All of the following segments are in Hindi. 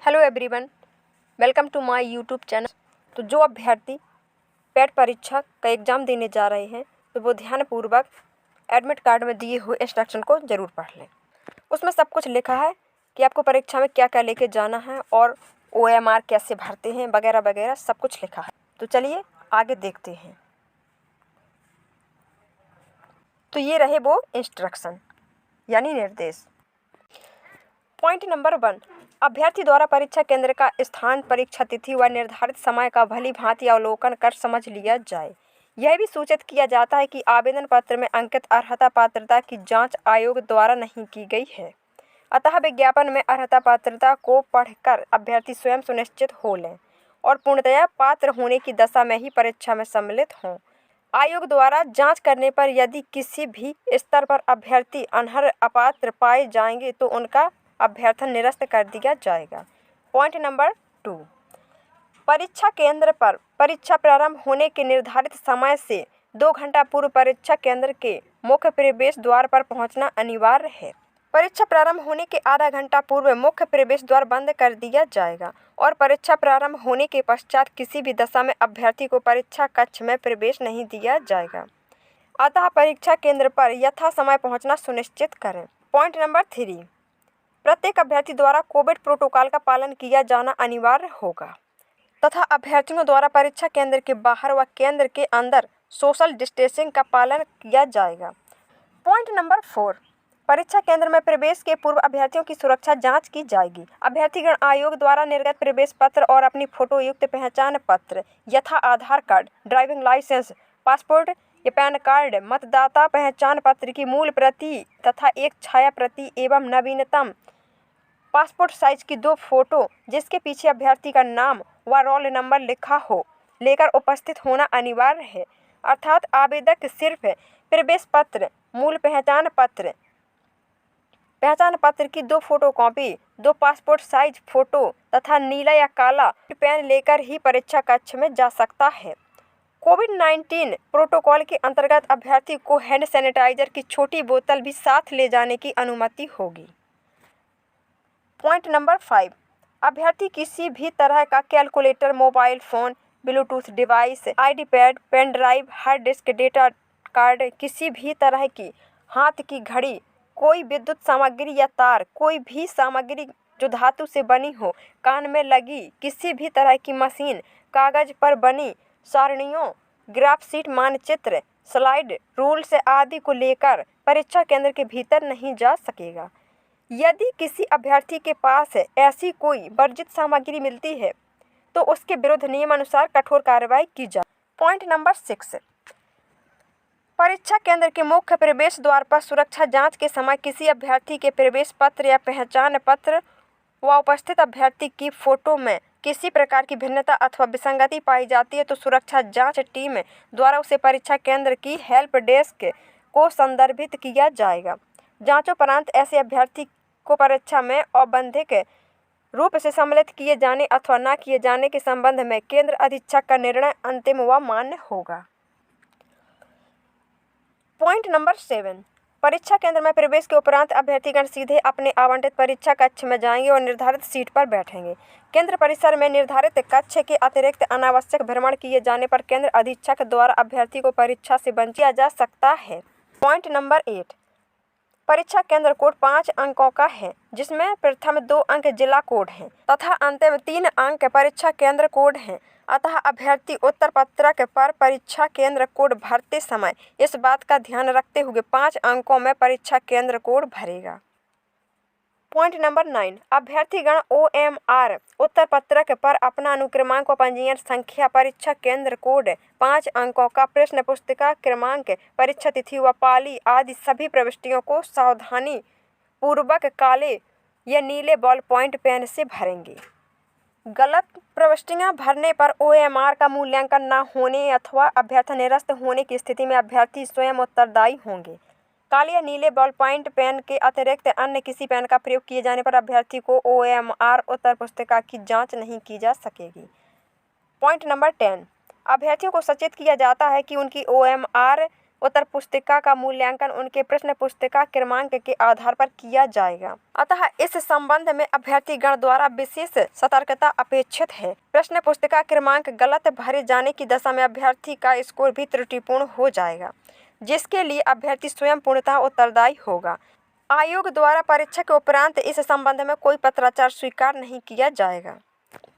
Hello everyone, welcome to my YouTube channel. तो जो अभ्यर्थी पेट परीक्षा का एग्ज़ाम देने जा रहे हैं तो वो ध्यानपूर्वक एडमिट कार्ड में दिए हुए इंस्ट्रक्शन को ज़रूर पढ़ लें। उसमें सब कुछ लिखा है कि आपको परीक्षा में क्या क्या लेके जाना है और OMR कैसे भरते हैं वगैरह वगैरह सब कुछ लिखा है। तो चलिए आगे देखते हैं। तो ये रहे वो इंस्ट्रक्शन यानी निर्देश। पॉइंट नंबर 1, अभ्यर्थी द्वारा परीक्षा केंद्र का स्थान, परीक्षा तिथि व निर्धारित समय का भली भांति अवलोकन कर समझ लिया जाए। यह भी सूचित किया जाता है कि आवेदन पत्र में अंकित अर्हता पात्रता की जांच आयोग द्वारा नहीं की गई है, अतः विज्ञापन में अर्हता पात्रता को पढ़कर अभ्यर्थी स्वयं सुनिश्चित हो लें और पूर्णतया पात्र होने की दशा में ही परीक्षा में सम्मिलित हों। आयोग द्वारा जांच करने पर यदि किसी भी स्तर पर अभ्यर्थी अनर्ह अपात्र पाए जाएंगे तो उनका अभ्यर्थन निरस्त कर दिया जाएगा। पॉइंट नंबर 2, परीक्षा केंद्र पर परीक्षा प्रारंभ होने के निर्धारित समय से 2 घंटा पूर्व परीक्षा केंद्र के मुख्य प्रवेश द्वार पर पहुंचना अनिवार्य है। परीक्षा प्रारंभ होने के आधा घंटा पूर्व मुख्य प्रवेश द्वार बंद कर दिया जाएगा और परीक्षा प्रारंभ होने के पश्चात किसी भी दशा में अभ्यर्थी को परीक्षा कक्ष में प्रवेश नहीं दिया जाएगा, अतः परीक्षा केंद्र पर यथा समय पहुंचना सुनिश्चित करें। पॉइंट नंबर 3, प्रत्येक अभ्यर्थी द्वारा कोविड प्रोटोकॉल का पालन किया जाना अनिवार्य होगा तथा अभ्यर्थियों द्वारा परीक्षा केंद्र के बाहर व केंद्र के अंदर सोशल डिस्टेंसिंग का पालन किया जाएगा। पॉइंट नंबर 4, परीक्षा केंद्र में प्रवेश के पूर्व अभ्यर्थियों की सुरक्षा जांच की जाएगी। अभ्यर्थीगण आयोग द्वारा निर्गत प्रवेश पत्र और अपनी फोटो युक्त पहचान पत्र यथा आधार कार्ड, ड्राइविंग लाइसेंस, पासपोर्ट या पैन कार्ड, मतदाता पहचान पत्र की मूल प्रति तथा एक छाया प्रति एवं नवीनतम पासपोर्ट साइज की 2 फोटो जिसके पीछे अभ्यर्थी का नाम व रोल नंबर लिखा हो लेकर उपस्थित होना अनिवार्य है, अर्थात आवेदक सिर्फ प्रवेश पत्र, मूल पहचान पत्र की 2 फोटोकॉपी, 2 पासपोर्ट साइज फोटो तथा नीला या काला पेन लेकर ही परीक्षा कक्ष में जा सकता है। कोविड-19 प्रोटोकॉल के अंतर्गत अभ्यर्थी को हैंड सैनिटाइजर की छोटी बोतल भी साथ ले जाने की अनुमति होगी। पॉइंट नंबर 5, अभ्यर्थी किसी भी तरह का calculator, mobile phone, bluetooth device, ID pad, pen drive, hard disk, data card, किसी भी तरह की हाथ की घड़ी, कोई विद्युत सामग्री या तार, कोई भी सामग्री जो धातु से बनी हो, कान में लगी किसी भी तरह की मशीन, कागज पर बनी सारणियों, ग्राफ शीट, मानचित्र, स्लाइड रूल्स आदि को लेकर परीक्षा केंद्र के भीतर नहीं जा सकेगा। यदि किसी अभ्यर्थी के पास ऐसी कोई वर्जित सामग्री मिलती है तो उसके विरुद्ध नियमानुसार कठोर कार्रवाई की जाए। पॉइंट नंबर 6, परीक्षा केंद्र के मुख्य प्रवेश द्वार पर सुरक्षा जांच के समय किसी अभ्यर्थी के प्रवेश पत्र या पहचान पत्र व उपस्थित अभ्यर्थी की फोटो में किसी प्रकार की भिन्नता अथवा विसंगति पाई जाती है तो सुरक्षा जांच टीम द्वारा उसे परीक्षा केंद्र की हेल्प डेस्क को संदर्भित किया जाएगा। जांचोपरांत ऐसे अभ्यर्थी को परीक्षा में औपबंधिक रूप से सम्मिलित किए जाने अथवा न किए जाने के संबंध में केंद्र अधीक्षक का निर्णय अंतिम व मान्य होगा। पॉइंट नंबर 7, परीक्षा केंद्र में प्रवेश के उपरांत अभ्यर्थीगण सीधे अपने आवंटित परीक्षा कक्ष में जाएंगे और निर्धारित सीट पर बैठेंगे। केंद्र परिसर में निर्धारित कक्ष के अतिरिक्त अनावश्यक भ्रमण किए जाने पर केंद्र अधीक्षक द्वारा अभ्यर्थी को परीक्षा से वंचित किया जा सकता है। पॉइंट नंबर 8, परीक्षा केंद्र कोड 5 अंकों का है जिसमें प्रथम 2 अंक जिला कोड हैं तथा अंतिम 3 अंक परीक्षा केंद्र कोड हैं, अतः अभ्यर्थी उत्तर पत्रक पर परीक्षा केंद्र कोड भरते समय इस बात का ध्यान रखते हुए 5 अंकों में परीक्षा केंद्र कोड भरेगा। पॉइंट नंबर 9, अभ्यर्थीगण OMR उत्तर पत्रक पर अपना अनुक्रमांक व पंजीयन संख्या, परीक्षा केंद्र कोड, 5 अंकों का प्रश्न पुस्तिका क्रमांक, परीक्षा तिथि व पाली आदि सभी प्रविष्टियों को सावधानी पूर्वक काले या नीले बॉल पॉइंट पेन से भरेंगे। गलत प्रविष्टियां भरने पर OMR का मूल्यांकन न होने अथवा अभ्यर्थन निरस्त होने की स्थिति में अभ्यर्थी स्वयं उत्तरदायी होंगे। काले या नीले बॉल पॉइंट पेन के अतिरिक्त अन्य किसी पेन का प्रयोग किए जाने पर अभ्यर्थी को OMR उत्तर पुस्तिका की जांच नहीं की जा सकेगी। पॉइंट नंबर 10, अभ्यर्थियों को सचेत किया जाता है कि उनकी OMR उत्तर पुस्तिका का मूल्यांकन उनके प्रश्न पुस्तिका क्रमांक के आधार पर किया जाएगा। अतः इस संबंध में अभ्यर्थीगण द्वारा विशेष सतर्कता अपेक्षित है। प्रश्न पुस्तिका क्रमांक गलत भरे जाने की दशा में अभ्यर्थी का स्कोर भी त्रुटिपूर्ण हो जाएगा, जिसके लिए अभ्यर्थी स्वयं पूर्णतः उत्तरदायी होगा। आयोग द्वारा परीक्षा के उपरांत इस संबंध में कोई पत्राचार स्वीकार नहीं किया जाएगा।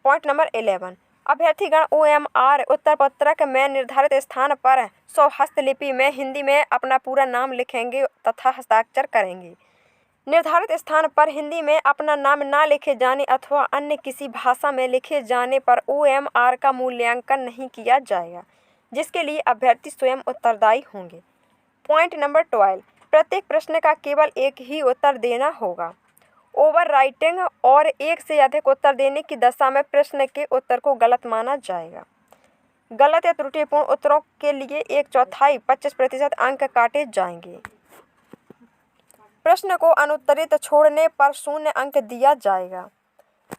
पॉइंट नंबर 11, अभ्यर्थीगण OMR उत्तर पत्रक में निर्धारित स्थान पर स्वहस्तलिपि में हिंदी में अपना पूरा नाम लिखेंगे तथा हस्ताक्षर करेंगे। निर्धारित स्थान पर हिंदी में अपना नाम न लिखे जाने अथवा अन्य किसी भाषा में लिखे जाने पर OMR का मूल्यांकन नहीं किया जाएगा, जिसके लिए अभ्यर्थी स्वयं उत्तरदायी होंगे। पॉइंट नंबर 12, प्रत्येक प्रश्न का केवल एक ही उत्तर देना होगा। ओवर राइटिंग और एक से अधिक उत्तर देने की दशा में प्रश्न के उत्तर को गलत माना जाएगा। गलत या त्रुटिपूर्ण उत्तरों के लिए 1/4 25% अंक काटे जाएंगे। प्रश्न को अनुत्तरित छोड़ने पर 0 अंक दिया जाएगा।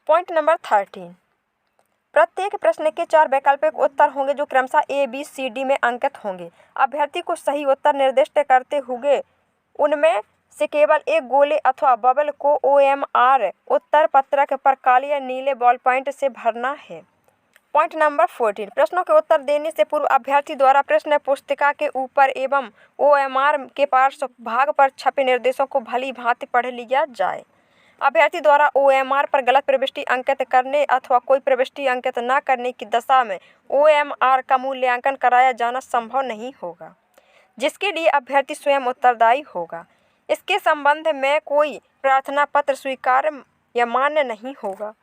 पॉइंट नंबर 13, प्रत्येक प्रश्न के 4 वैकल्पिक उत्तर होंगे जो क्रमशः A, B, C, D में अंकित होंगे। अभ्यर्थी को सही उत्तर निर्दिष्ट करते हुए उनमें से केवल एक गोले अथवा बबल को OMR उत्तर पत्रक पर काले या नीले बॉल पॉइंट से भरना है। पॉइंट नंबर 14, प्रश्नों के उत्तर देने से पूर्व अभ्यर्थी द्वारा प्रश्न पुस्तिका के ऊपर एवं OMR के पार्श्व भाग पर छपे निर्देशों को भली भांति पढ़ लिया जाए। अभ्यर्थी द्वारा OMR पर गलत प्रविष्टि अंकित करने अथवा कोई प्रविष्टि अंकित न करने की दशा में OMR का मूल्यांकन कराया जाना संभव नहीं होगा, जिसके लिए अभ्यर्थी स्वयं उत्तरदायी होगा। इसके संबंध में कोई प्रार्थना पत्र स्वीकार या मान्य नहीं होगा।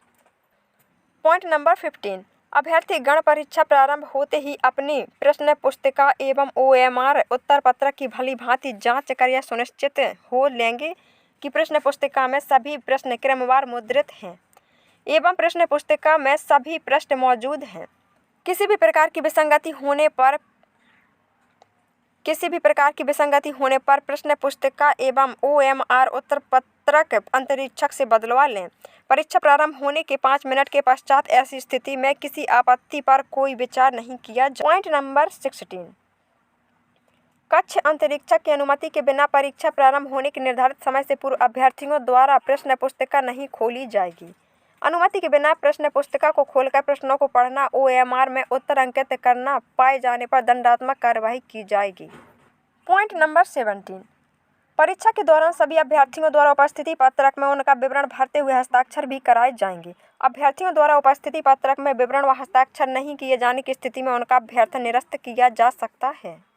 पॉइंट नंबर 15, अभ्यर्थी गण परीक्षा प्रारंभ होते ही अपनी प्रश्न पुस्तिका एवं OMR उत्तर पत्रक की भली भांति जांच कर यह सुनिश्चित हो लेंगे कि प्रश्न पुस्तिका में सभी प्रश्न क्रमवार मुद्रित हैं एवं प्रश्न पुस्तिका में सभी प्रश्न मौजूद हैं। किसी भी प्रकार की विसंगति होने पर प्रश्न पुस्तिका एवं OMR उत्तर पत्रक अंतरीक्षक से बदलवा लें। परीक्षा प्रारंभ होने के 5 मिनट के पश्चात ऐसी स्थिति में किसी आपत्ति पर कोई विचार नहीं किया जाए। पॉइंट नंबर 16, कक्ष अंतरीक्षक की अनुमति के बिना परीक्षा प्रारंभ होने के निर्धारित समय से पूर्व अभ्यर्थियों द्वारा प्रश्न पुस्तिका नहीं खोली जाएगी। अनुमति के बिना प्रश्न पुस्तिका को खोलकर प्रश्नों को पढ़ना, OMR में उत्तर अंकित करना पाए जाने पर दंडात्मक कार्यवाही की जाएगी। पॉइंट नंबर 17, परीक्षा के दौरान सभी अभ्यर्थियों द्वारा उपस्थिति पत्रक में उनका विवरण भरते हुए हस्ताक्षर भी कराए जाएंगे। अभ्यर्थियों द्वारा उपस्थिति पत्रक में विवरण व हस्ताक्षर नहीं किए जाने की स्थिति में उनका अभ्यर्थन निरस्त किया जा सकता है।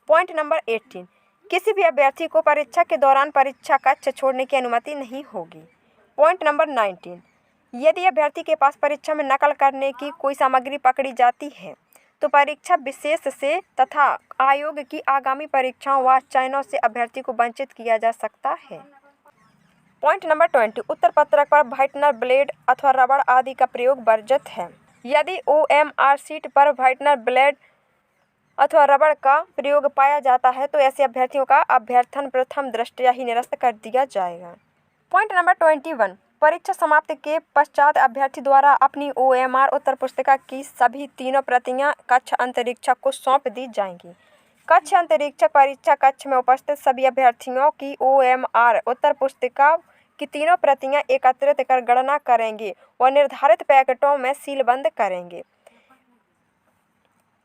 पॉइंट नंबर 18, किसी भी अभ्यर्थी को परीक्षा के दौरान परीक्षा कक्ष छोड़ने की अनुमति नहीं होगी। पॉइंट नंबर 19, यदि अभ्यर्थी के पास परीक्षा में नकल करने की कोई सामग्री पकड़ी जाती है तो परीक्षा विशेष से तथा आयोग की आगामी परीक्षाओं व चयनों से अभ्यर्थी को वंचित किया जा सकता है। पॉइंट नंबर 20, उत्तर पत्रक पर व्हाइटनर ब्लेड अथवा रबड़ आदि का प्रयोग वर्जित है। यदि OMR सीट पर व्हाइटनर ब्लेड अथवा रबड़ का प्रयोग पाया जाता है तो ऐसे अभ्यर्थियों का अभ्यर्थन प्रथम दृष्टया ही निरस्त कर दिया जाएगा। पॉइंट नंबर 21, परीक्षा समाप्त के पश्चात अभ्यर्थी द्वारा अपनी OMR उत्तर पुस्तिका की सभी 3 प्रतियां कक्ष अंतरीक्षक को सौंप दी जाएंगी। कक्ष अंतरीक्षक परीक्षा कक्ष में उपस्थित सभी अभ्यर्थियों की OMR उत्तर पुस्तिका की 3 प्रतियां एकत्रित कर गणना करेंगे और निर्धारित पैकेटों में सीलबंद करेंगे।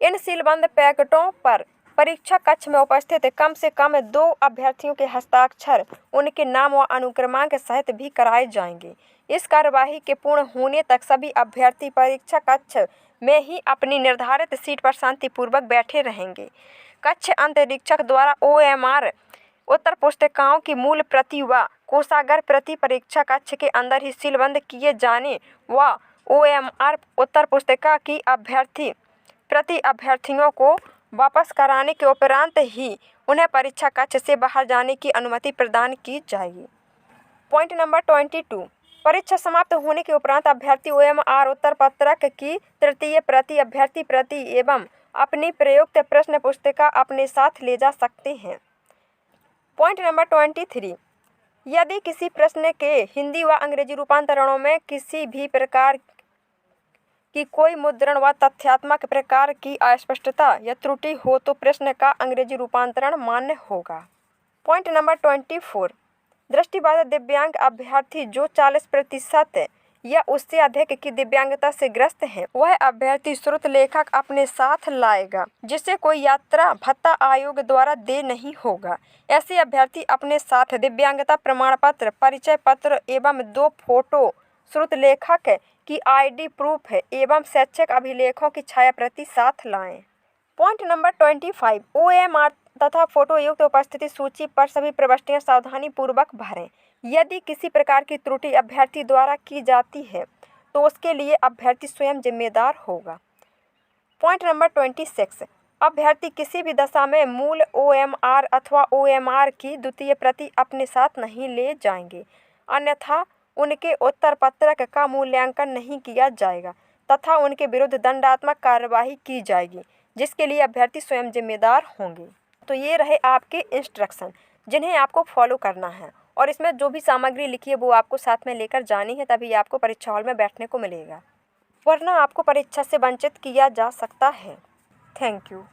इन सीलबंद पैकेटों पर परीक्षा कक्ष में उपस्थित कम से कम 2 अभ्यर्थियों के हस्ताक्षर उनके नाम व अनुक्रमांक सहित भी कराए जाएंगे। इस कार्यवाही के पूर्ण होने तक सभी अभ्यर्थी परीक्षा कक्ष में ही अपनी निर्धारित सीट पर शांतिपूर्वक बैठे रहेंगे। कक्ष अंतरीक्षक द्वारा OMR उत्तर पुस्तिकाओं की मूल प्रति व कोषागार प्रति परीक्षा कक्ष के अंदर ही सीलबंद किए जाने व OMR उत्तर पुस्तिका की प्रति अभ्यर्थियों को वापस कराने के उपरांत ही उन्हें परीक्षा कक्ष से बाहर जाने की अनुमति प्रदान की जाएगी। पॉइंट नंबर 22, परीक्षा समाप्त होने के उपरांत अभ्यर्थी OMR उत्तर पत्रक की तृतीय प्रति, अभ्यर्थी प्रति एवं अपनी प्रयुक्त प्रश्न पुस्तिका अपने साथ ले जा सकते हैं। पॉइंट नंबर 23, यदि किसी प्रश्न के हिंदी व अंग्रेजी रूपांतरणों में किसी भी प्रकार कि कोई मुद्रण व तथ्यात्मक प्रकार की अस्पष्टता या त्रुटि हो तो प्रश्न का अंग्रेजी रूपांतरण मान्य होगा। पॉइंट नंबर 24, दृष्टिबाधित दिव्यांग अभ्यर्थी जो 40% या उससे अधिक की दिव्यांगता से ग्रस्त हैं, वह अभ्यर्थी श्रुत लेखक अपने साथ लाएगा, जिसे कोई यात्रा भत्ता आयोग द्वारा दे नहीं होगा। ऐसे अभ्यर्थी अपने साथ दिव्यांगता प्रमाण पत्र, परिचय पत्र एवं 2 फोटो, श्रुत लेखक की ID प्रूफ एवं शैक्षिक अभिलेखों की छायाप्रति साथ लाएं। पॉइंट नंबर 25, OMR तथा फोटो युक्त उपस्थिति सूची पर सभी प्रविष्टियां सावधानी पूर्वक भरें। यदि किसी प्रकार की त्रुटि अभ्यर्थी द्वारा की जाती है तो उसके लिए अभ्यर्थी स्वयं जिम्मेदार होगा। पॉइंट नंबर 26, अभ्यर्थी किसी भी दशा में मूल OMR अथवा OMR की द्वितीय प्रति अपने साथ नहीं ले जाएंगे, अन्यथा उनके उत्तर पत्रक का मूल्यांकन नहीं किया जाएगा तथा उनके विरुद्ध दंडात्मक कार्यवाही की जाएगी, जिसके लिए अभ्यर्थी स्वयं जिम्मेदार होंगे। तो ये रहे आपके इंस्ट्रक्शन जिन्हें आपको फॉलो करना है, और इसमें जो भी सामग्री लिखी है वो आपको साथ में लेकर जानी है, तभी आपको परीक्षा हॉल में बैठने को मिलेगा, वरना आपको परीक्षा से वंचित किया जा सकता है। Thank you.